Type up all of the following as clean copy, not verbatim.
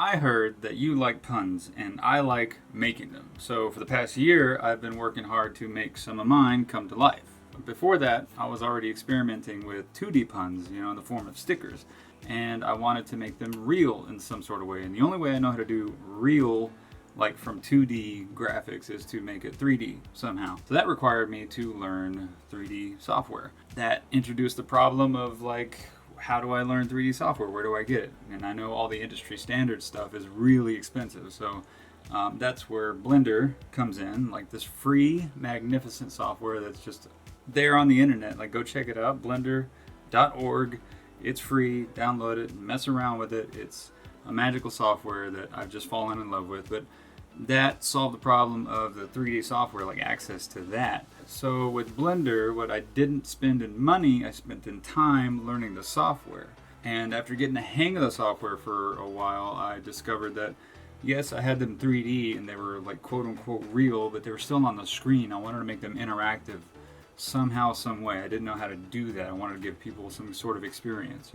I heard that you like puns and I like making them. So for the past year, I've been working hard to make some of mine come to life. Before that, I was already experimenting with 2D puns, in the form of stickers. And I wanted to make them real in some sort of way. And the only way I know how to do real, like from 2D graphics, is to make it 3D somehow. So that required me to learn 3D software. That introduced the problem of how do I learn 3D software? Where do I get it? And I know all the industry standard stuff is really expensive. So that's where Blender comes in, like this free, magnificent software that's just there on the internet. Like, go check it out, blender.org. It's free. Download it, mess around with it. It's a magical software that I've just fallen in love with. But that solved the problem of the 3D software, like access to that. So with Blender, what I didn't spend in money, I spent in time learning the software. And after getting the hang of the software for a while, I discovered that yes, I had them 3D and they were like quote unquote real, but they were still on the screen. I wanted to make them interactive somehow, some way. I didn't know how to do that. I wanted to give people some sort of experience,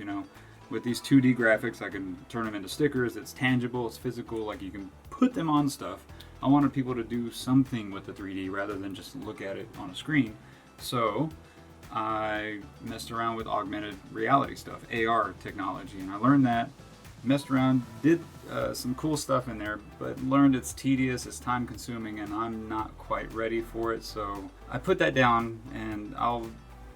With these 2D graphics, I can turn them into stickers. It's tangible, it's physical, like you can put them on stuff. I wanted people to do something with the 3D rather than just look at it on a screen. So I messed around with augmented reality stuff, AR technology, and I learned that, messed around, did some cool stuff in there, but learned it's tedious, it's time consuming, and I'm not quite ready for it. So I put that down, and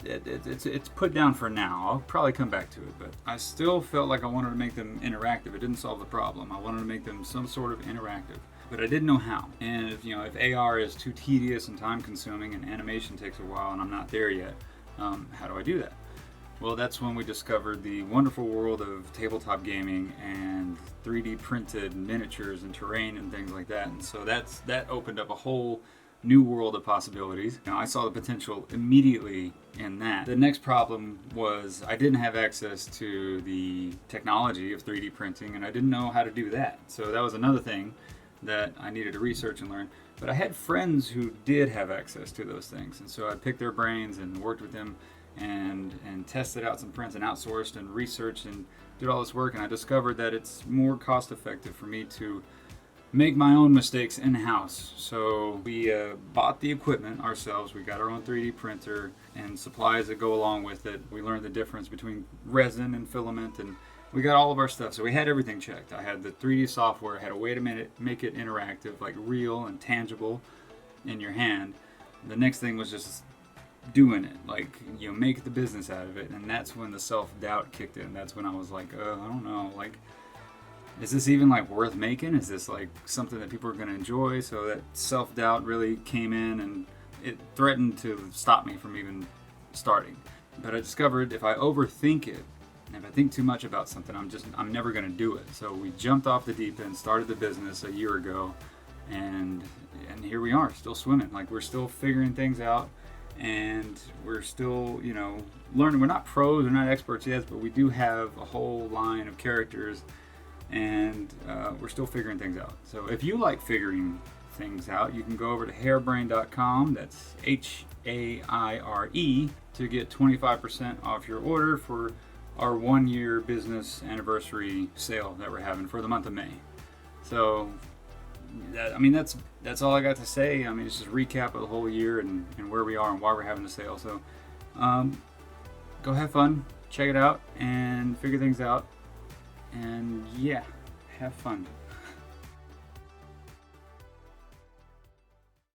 it's put down for now. I'll probably come back to it, but I still felt like I wanted to make them interactive. It didn't solve the problem. I wanted to make them some sort of interactive, but I didn't know how. And if AR is too tedious and time consuming and animation takes a while and I'm not there yet, how do I do that? Well, that's when we discovered the wonderful world of tabletop gaming and 3D printed miniatures and terrain and things like that. And so that opened up a whole new world of possibilities. I saw the potential immediately in that. The next problem was I didn't have access to the technology of 3D printing, and I didn't know how to do that. So that was another thing that I needed to research and learn. But I had friends who did have access to those things, and so I picked their brains and worked with them and tested out some prints and outsourced and researched and did all this work, and I discovered that it's more cost effective for me to make my own mistakes in-house. So we bought the equipment ourselves. We got our own 3D printer and supplies that go along with it. We learned the difference between resin and filament, and we got all of our stuff. So we had everything checked. I had the 3D software, I had a way to make it interactive, like real and tangible in your hand. The next thing was just doing it, make the business out of it. And that's when the self-doubt kicked in. That's when I was like, I don't know, is this even worth making? Is this something that people are going to enjoy? So that self-doubt really came in, and it threatened to stop me from even starting. But I discovered if I overthink it, and if I think too much about something, I'm never going to do it. So we jumped off the deep end, started the business a year ago, and here we are, still swimming. We're still figuring things out, and we're still, learning. We're not pros, we're not experts yet, but we do have a whole line of characters, and we're still figuring things out. So if you like figuring things out, you can go over to hairebrained.com, that's HAIRE, to get 25% off your order for our 1-year business anniversary sale that we're having for the month of May. So that's all I got to say. It's just a recap of the whole year and where we are and why we're having the sale. So go have fun, check it out, and figure things out. And yeah, have fun.